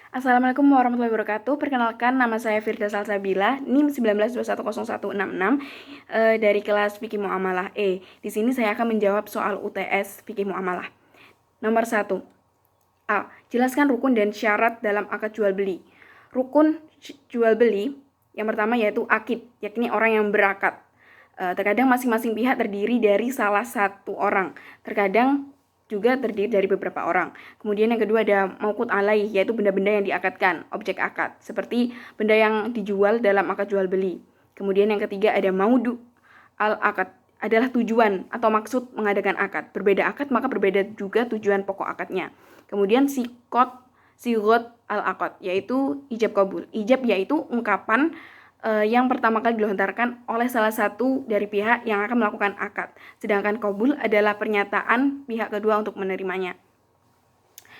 Assalamualaikum warahmatullahi wabarakatuh. Perkenalkan, nama saya Firda Salsabila, NIM 19210166 dari kelas Fikih Muamalah E. Di sini saya akan menjawab soal UTS Fikih Muamalah. Nomor 1. A. Jelaskan rukun dan syarat dalam akad jual beli. Rukun jual beli yang pertama yaitu akid, yakni orang yang berakad. Terkadang masing-masing pihak terdiri dari salah satu orang. Terkadang juga terdiri dari beberapa orang. Kemudian yang kedua ada mauqut alaih, yaitu benda-benda yang diakadkan, objek akad, seperti benda yang dijual dalam akad jual beli. Kemudian yang ketiga ada maudu al-akad, adalah tujuan atau maksud mengadakan akad. Berbeda akad maka berbeda juga tujuan pokok akadnya. Kemudian sigot al-akad, yaitu ijab qabul. Ijab yaitu ungkapan yang pertama kali dilontarkan oleh salah satu dari pihak yang akan melakukan akad. Sedangkan qabul adalah pernyataan pihak kedua untuk menerimanya.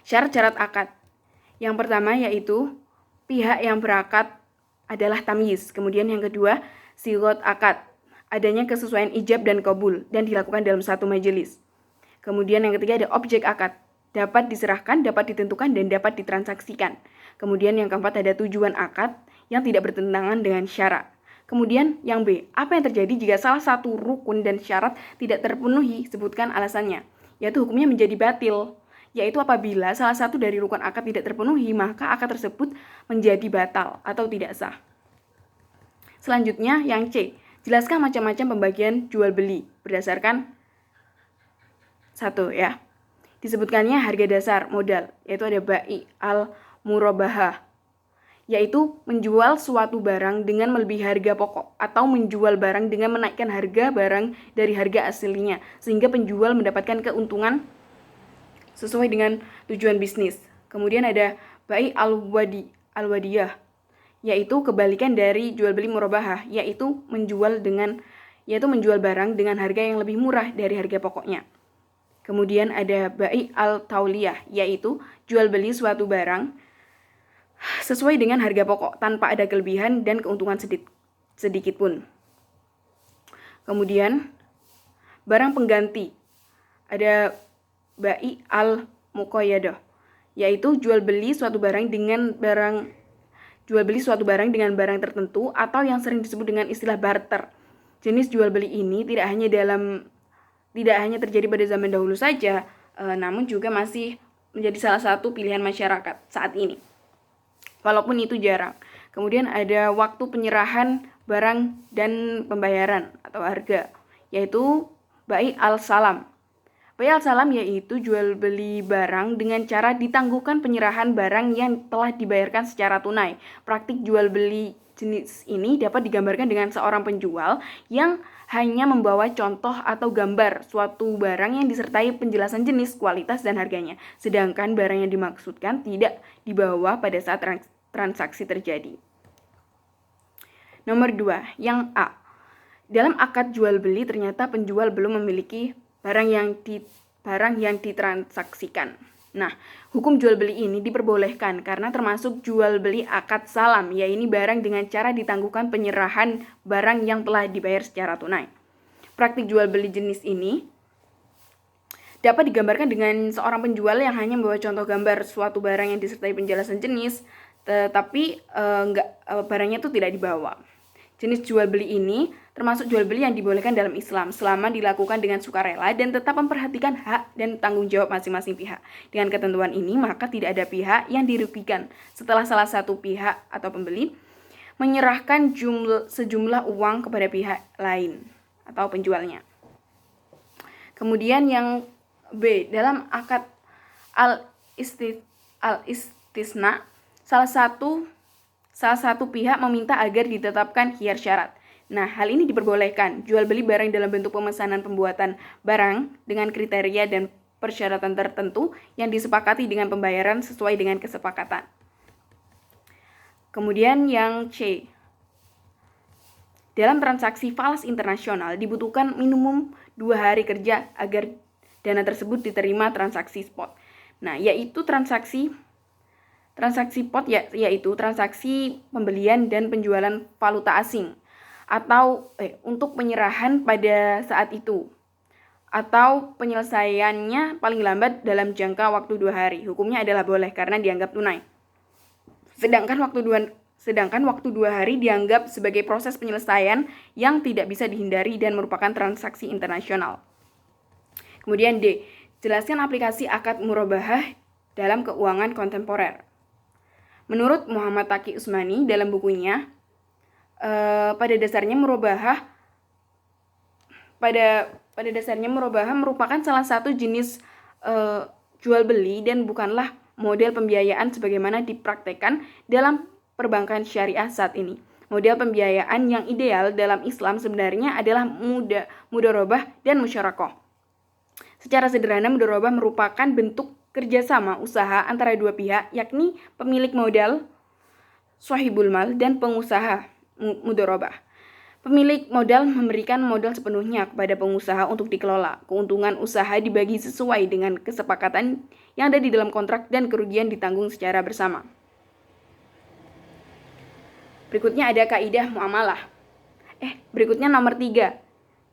Syarat-syarat akad. Yang pertama yaitu pihak yang berakad adalah tamyiz. Kemudian yang kedua, sigot akad. Adanya kesesuaian ijab dan qabul dan dilakukan dalam satu majelis. Kemudian yang ketiga ada objek akad. Dapat diserahkan, dapat ditentukan, dan dapat ditransaksikan. Kemudian yang keempat ada tujuan akad yang tidak bertentangan dengan syarat. Kemudian yang B, apa yang terjadi jika salah satu rukun dan syarat tidak terpenuhi? Sebutkan alasannya, yaitu hukumnya menjadi batil, yaitu apabila salah satu dari rukun akad tidak terpenuhi, maka akad tersebut menjadi batal atau tidak sah. Selanjutnya yang C, jelaskan macam-macam pembagian jual beli berdasarkan 1 ya. Disebutkannya harga dasar modal, yaitu ada bai al-murabahah, yaitu menjual suatu barang dengan melebihi harga pokok atau menjual barang dengan menaikkan harga barang dari harga aslinya sehingga penjual mendapatkan keuntungan sesuai dengan tujuan bisnis. Kemudian ada bai al-wadiyah, yaitu kebalikan dari jual beli murabahah, yaitu menjual barang dengan harga yang lebih murah dari harga pokoknya. Kemudian ada bai al-tauliyah, yaitu jual beli suatu barang sesuai dengan harga pokok tanpa ada kelebihan dan keuntungan sedikit pun. Kemudian barang pengganti, ada bai al-muqayyadah, yaitu jual beli suatu barang dengan barang tertentu atau yang sering disebut dengan istilah barter. Jenis jual beli ini tidak hanya terjadi pada zaman dahulu saja, namun juga masih menjadi salah satu pilihan masyarakat saat ini, walaupun itu jarang. Kemudian ada waktu penyerahan barang dan pembayaran atau harga, yaitu bai al-salam. Bai al-salam yaitu jual beli barang dengan cara ditangguhkan penyerahan barang yang telah dibayarkan secara tunai. Praktik jual beli jenis ini dapat digambarkan dengan seorang penjual yang hanya membawa contoh atau gambar suatu barang yang disertai penjelasan jenis, kualitas, dan harganya. Sedangkan barang yang dimaksudkan tidak dibawa pada saat transaksi terjadi. Nomor 2, yang A. Dalam akad jual beli ternyata penjual belum memiliki barang yang ditransaksikan. Nah, hukum jual beli ini diperbolehkan karena termasuk jual beli akad salam, yaitu barang dengan cara ditangguhkan penyerahan barang yang telah dibayar secara tunai. Praktik jual beli jenis ini dapat digambarkan dengan seorang penjual yang hanya membawa contoh gambar suatu barang yang disertai penjelasan jenis, tetapi barangnya itu tidak dibawa. Jenis jual beli ini termasuk jual beli yang dibolehkan dalam Islam selama dilakukan dengan sukarela dan tetap memperhatikan hak dan tanggung jawab masing-masing pihak. Dengan ketentuan ini, maka tidak ada pihak yang dirugikan setelah salah satu pihak atau pembeli menyerahkan sejumlah uang kepada pihak lain atau penjualnya. Kemudian yang B, dalam akad al-istisna, salah satu pihak meminta agar ditetapkan khiyar syarat. Nah, hal ini diperbolehkan. Jual beli barang dalam bentuk pemesanan pembuatan barang dengan kriteria dan persyaratan tertentu yang disepakati dengan pembayaran sesuai dengan kesepakatan. Kemudian yang C. Dalam transaksi falas internasional dibutuhkan minimum 2 hari kerja agar dana tersebut diterima transaksi spot. Nah, yaitu transaksi spot yaitu transaksi pembelian dan penjualan valuta asing atau untuk penyerahan pada saat itu atau penyelesaiannya paling lambat dalam jangka waktu 2 hari. Hukumnya adalah boleh karena dianggap tunai. Sedangkan waktu 2 hari dianggap sebagai proses penyelesaian yang tidak bisa dihindari dan merupakan transaksi internasional. Kemudian D. Jelaskan aplikasi akad murabahah dalam keuangan kontemporer. Menurut Muhammad Taqi Usmani dalam bukunya, pada dasarnya murabahah merupakan salah satu jenis jual beli dan bukanlah model pembiayaan sebagaimana dipraktekkan dalam perbankan syariah saat ini. Model pembiayaan yang ideal dalam Islam sebenarnya adalah mudharabah dan musyarakah. Secara sederhana, mudharabah merupakan bentuk kerjasama usaha antara dua pihak, yakni pemilik modal, sahibul mal, dan pengusaha mudharabah. Pemilik modal memberikan modal sepenuhnya kepada pengusaha untuk dikelola. Keuntungan usaha dibagi sesuai dengan kesepakatan yang ada di dalam kontrak dan kerugian ditanggung secara bersama. Berikutnya ada kaidah muamalah. Berikutnya nomor 3.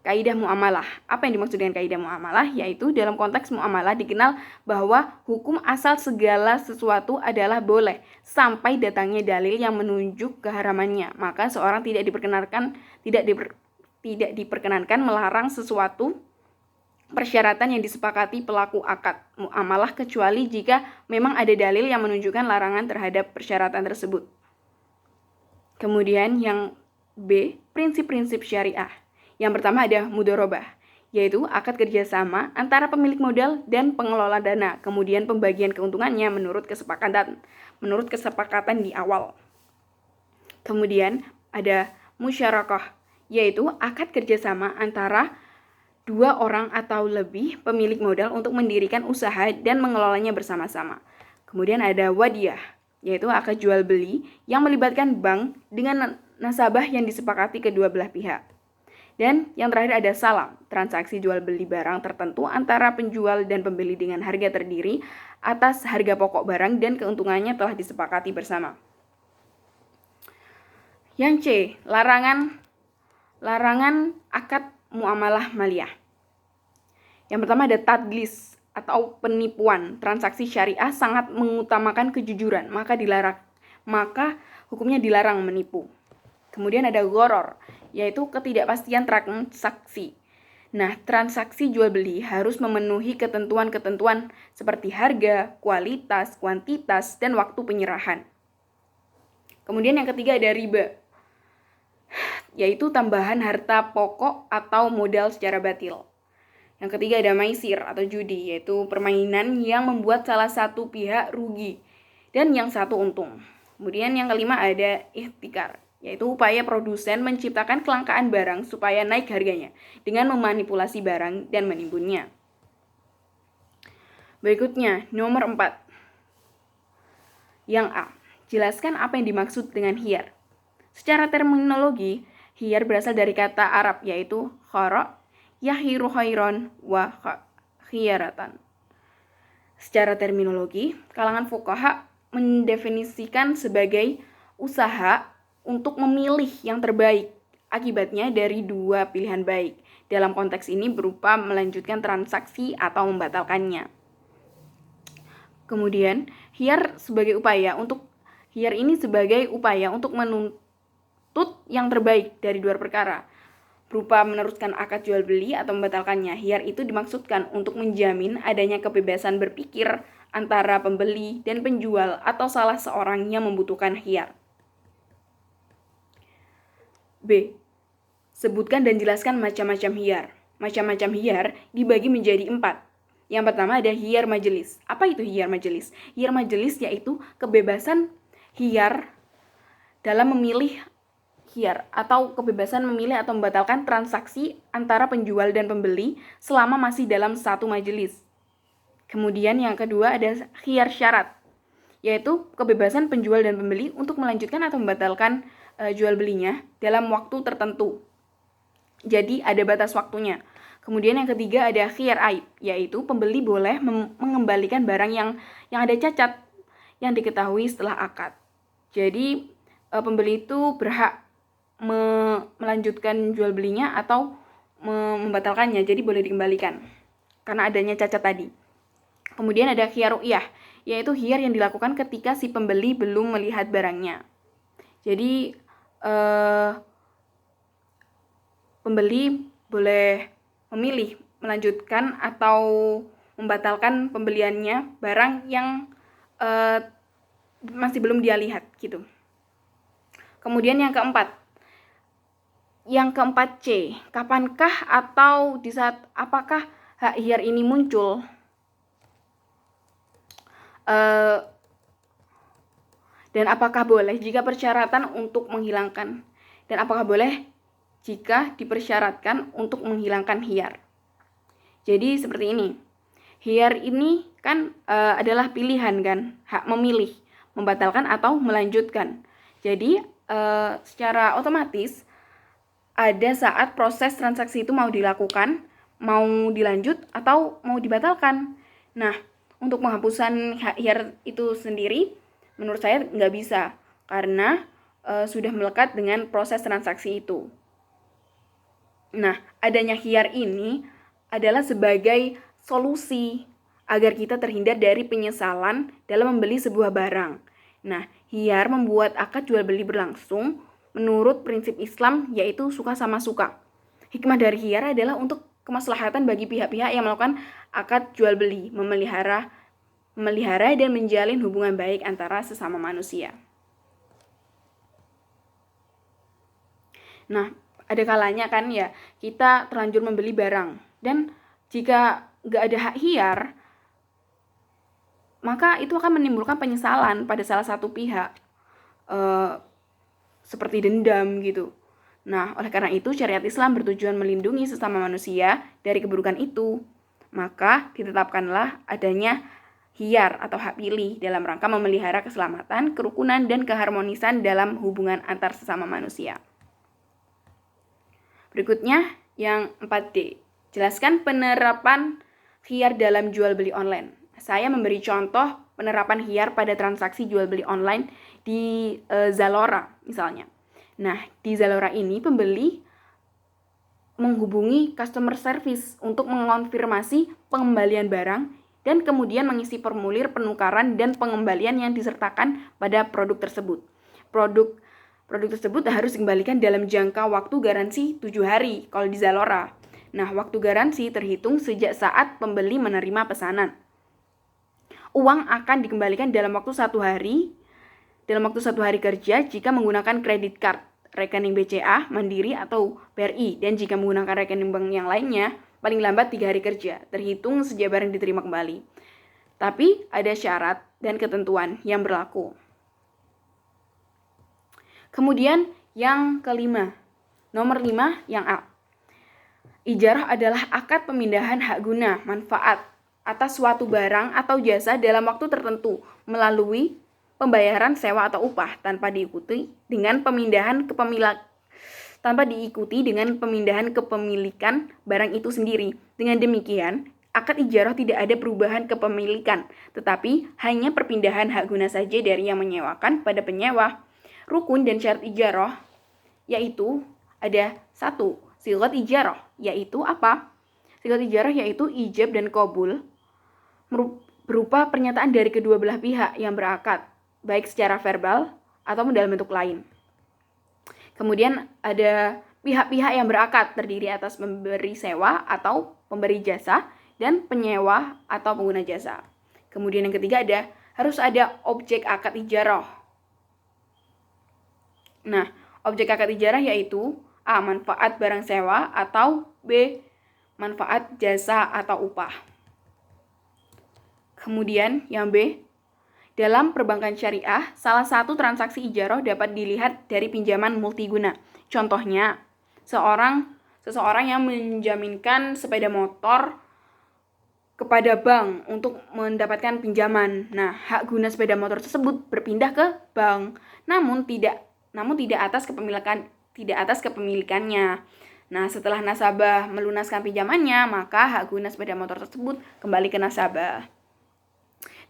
Kaidah muamalah. Apa yang dimaksud dengan kaidah muamalah? Yaitu dalam konteks muamalah dikenal bahwa hukum asal segala sesuatu adalah boleh sampai datangnya dalil yang menunjuk keharamannya. Maka seorang tidak diperkenankan melarang sesuatu persyaratan yang disepakati pelaku akad muamalah kecuali jika memang ada dalil yang menunjukkan larangan terhadap persyaratan tersebut. Kemudian yang B, prinsip-prinsip syariah. Yang pertama ada mudharabah, yaitu akad kerjasama antara pemilik modal dan pengelola dana, kemudian pembagian keuntungannya menurut kesepakatan di awal. Kemudian ada musyarakah, yaitu akad kerjasama antara 2 orang atau lebih pemilik modal untuk mendirikan usaha dan mengelolanya bersama-sama. Kemudian ada wadiyah, yaitu akad jual beli yang melibatkan bank dengan nasabah yang disepakati kedua belah pihak. Dan yang terakhir ada salam, transaksi jual beli barang tertentu antara penjual dan pembeli dengan harga terdiri atas harga pokok barang dan keuntungannya telah disepakati bersama. Yang C, larangan akad muamalah maliyah. Yang pertama ada tadlis atau penipuan. Transaksi syariah sangat mengutamakan kejujuran, maka hukumnya dilarang menipu. Kemudian ada gharar, yaitu ketidakpastian transaksi. Nah, transaksi jual beli harus memenuhi ketentuan-ketentuan seperti harga, kualitas, kuantitas, dan waktu penyerahan. Kemudian yang ketiga ada riba, yaitu tambahan harta pokok atau modal secara batil. Yang ketiga ada maisir atau judi, yaitu permainan yang membuat salah satu pihak rugi dan yang satu untung. Kemudian yang kelima ada ihtikar, yaitu upaya produsen menciptakan kelangkaan barang supaya naik harganya dengan memanipulasi barang dan menimbunnya. Berikutnya, nomor 4. Yang A. Jelaskan apa yang dimaksud dengan khiyar. Secara terminologi, khiyar berasal dari kata Arab yaitu khara, yahiru khairon, wa khiyaratan. Secara terminologi, kalangan fuqaha mendefinisikan sebagai usaha untuk memilih yang terbaik, akibatnya dari 2 pilihan baik. Dalam konteks ini berupa melanjutkan transaksi atau membatalkannya. Kemudian, khiyar ini sebagai upaya untuk menuntut yang terbaik dari 2 perkara, berupa meneruskan akad jual beli atau membatalkannya. Khiyar itu dimaksudkan untuk menjamin adanya kebebasan berpikir antara pembeli dan penjual atau salah seorang yang membutuhkan khiyar. B. Sebutkan dan jelaskan macam-macam khiyar. Macam-macam khiyar dibagi menjadi 4. Yang pertama ada khiyar majelis. Apa itu khiyar majelis? Khiyar majelis yaitu kebebasan khiyar dalam memilih khiyar atau kebebasan memilih atau membatalkan transaksi antara penjual dan pembeli selama masih dalam satu majelis. Kemudian yang kedua ada khiyar syarat, yaitu kebebasan penjual dan pembeli untuk melanjutkan atau membatalkan jual belinya dalam waktu tertentu. Jadi ada batas waktunya. Kemudian yang ketiga ada khiyar aib, yaitu pembeli boleh mengembalikan barang yang ada cacat yang diketahui setelah akad. Jadi pembeli itu berhak melanjutkan jual belinya atau membatalkannya, jadi boleh dikembalikan karena adanya cacat tadi. Kemudian ada khiyar ru'yah, yaitu hiyar yang dilakukan ketika si pembeli belum melihat barangnya. Jadi pembeli boleh memilih melanjutkan atau membatalkan pembeliannya barang yang masih belum dia lihat gitu. Kemudian yang keempat C, kapankah atau di saat apakah hak hiyar ini muncul? Dan apakah boleh jika persyaratan untuk menghilangkan? Dan apakah boleh jika dipersyaratkan untuk menghilangkan hiyar? Jadi seperti ini. Hiyar ini kan adalah pilihan kan, hak memilih, membatalkan atau melanjutkan. Jadi secara otomatis ada saat proses transaksi itu mau dilakukan, mau dilanjut atau mau dibatalkan. Nah, untuk penghapusan hak hiyar itu sendiri menurut saya nggak bisa karena sudah melekat dengan proses transaksi itu. Nah, adanya hiyar ini adalah sebagai solusi agar kita terhindar dari penyesalan dalam membeli sebuah barang. Nah, hiyar membuat akad jual beli berlangsung menurut prinsip Islam, yaitu suka sama suka. Hikmah dari hiyar adalah untuk kemaslahatan bagi pihak-pihak yang melakukan akad jual beli, memelihara dan menjalin hubungan baik antara sesama manusia. Nah, ada kalanya kan ya kita terlanjur membeli barang, dan jika nggak ada hak hiyar, maka itu akan menimbulkan penyesalan pada salah satu pihak, seperti dendam gitu. Nah, oleh karena itu syariat Islam bertujuan melindungi sesama manusia dari keburukan itu. Maka ditetapkanlah adanya hiyar atau hak pilih dalam rangka memelihara keselamatan, kerukunan, dan keharmonisan dalam hubungan antar sesama manusia. Berikutnya yang 4D. Jelaskan penerapan hiyar dalam jual beli online. Saya memberi contoh penerapan hiyar pada transaksi jual beli online di Zalora misalnya. Nah, di Zalora ini pembeli menghubungi customer service untuk mengonfirmasi pengembalian barang dan kemudian mengisi formulir penukaran dan pengembalian yang disertakan pada produk tersebut. Produk tersebut harus dikembalikan dalam jangka waktu garansi 7 hari kalau di Zalora. Nah, waktu garansi terhitung sejak saat pembeli menerima pesanan. Uang akan dikembalikan dalam waktu 1 hari kerja jika menggunakan kredit card, rekening BCA, Mandiri, atau BRI, dan jika menggunakan rekening bank yang lainnya, paling lambat 3 hari kerja, terhitung sejak barang diterima kembali. Tapi ada syarat dan ketentuan yang berlaku. Kemudian yang kelima, nomor 5 yang A. Ijarah adalah akad pemindahan hak guna, manfaat atas suatu barang atau jasa dalam waktu tertentu melalui pembayaran sewa atau upah tanpa diikuti dengan pemindahan kepemilikan barang itu sendiri. Dengan demikian, akad ijarah tidak ada perubahan kepemilikan, tetapi hanya perpindahan hak guna saja dari yang menyewakan pada penyewa. Rukun dan syarat ijarah yaitu ada 1. Sighat ijarah yaitu apa? Sighat ijarah yaitu ijab dan qabul, berupa pernyataan dari kedua belah pihak yang berakad, baik secara verbal atau dalam bentuk lain. Kemudian ada pihak-pihak yang berakad terdiri atas pemberi sewa atau pemberi jasa dan penyewa atau pengguna jasa. Kemudian yang ketiga harus ada objek akad ijarah. Nah, objek akad ijarah yaitu A. Manfaat barang sewa atau B. Manfaat jasa atau upah. Kemudian yang B. Dalam perbankan syariah, salah satu transaksi ijarah dapat dilihat dari pinjaman multiguna. Contohnya, seseorang yang menjaminkan sepeda motor kepada bank untuk mendapatkan pinjaman. Nah, hak guna sepeda motor tersebut berpindah ke bank, namun tidak atas kepemilikannya. Nah, setelah nasabah melunaskan pinjamannya, maka hak guna sepeda motor tersebut kembali ke nasabah.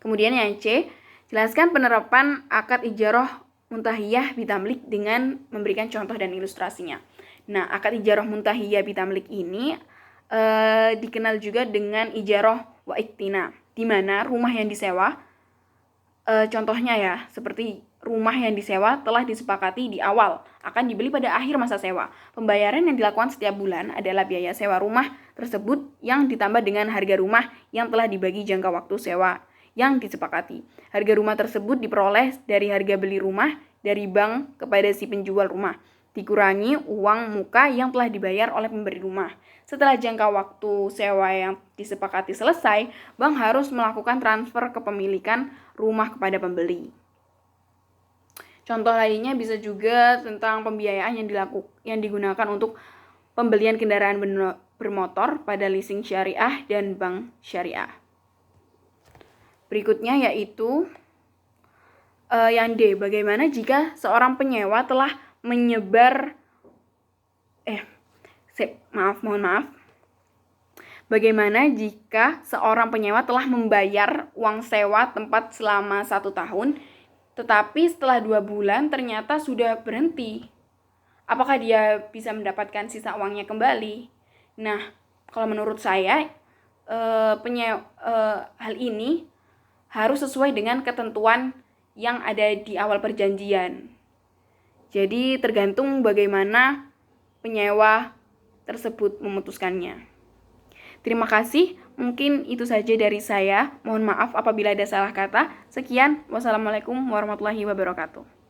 Kemudian yang C, jelaskan penerapan akad ijarah muntahiyah bitamlik dengan memberikan contoh dan ilustrasinya. Nah, akad ijarah muntahiyah bitamlik ini dikenal juga dengan ijarah wa iktina, di mana rumah yang disewa Contohnya ya, seperti rumah yang disewa telah disepakati di awal akan dibeli pada akhir masa sewa. Pembayaran yang dilakukan setiap bulan adalah biaya sewa rumah tersebut yang ditambah dengan harga rumah yang telah dibagi jangka waktu sewa yang disepakati. Harga rumah tersebut diperoleh dari harga beli rumah dari bank kepada si penjual rumah, dikurangi uang muka yang telah dibayar oleh pemberi rumah. Setelah jangka waktu sewa yang disepakati selesai, bank harus melakukan transfer kepemilikan rumah kepada pembeli. Contoh lainnya bisa juga tentang pembiayaan yang digunakan untuk pembelian kendaraan bermotor pada leasing syariah dan bank syariah. Berikutnya yaitu yang D, bagaimana jika seorang penyewa telah Bagaimana jika seorang penyewa telah membayar uang sewa tempat selama 1 tahun, tetapi setelah 2 bulan ternyata sudah berhenti? Apakah dia bisa mendapatkan sisa uangnya kembali? Nah, kalau menurut saya, hal ini harus sesuai dengan ketentuan yang ada di awal perjanjian. Jadi tergantung bagaimana penyewa tersebut memutuskannya. Terima kasih, mungkin itu saja dari saya. Mohon maaf apabila ada salah kata. Sekian, wassalamualaikum warahmatullahi wabarakatuh.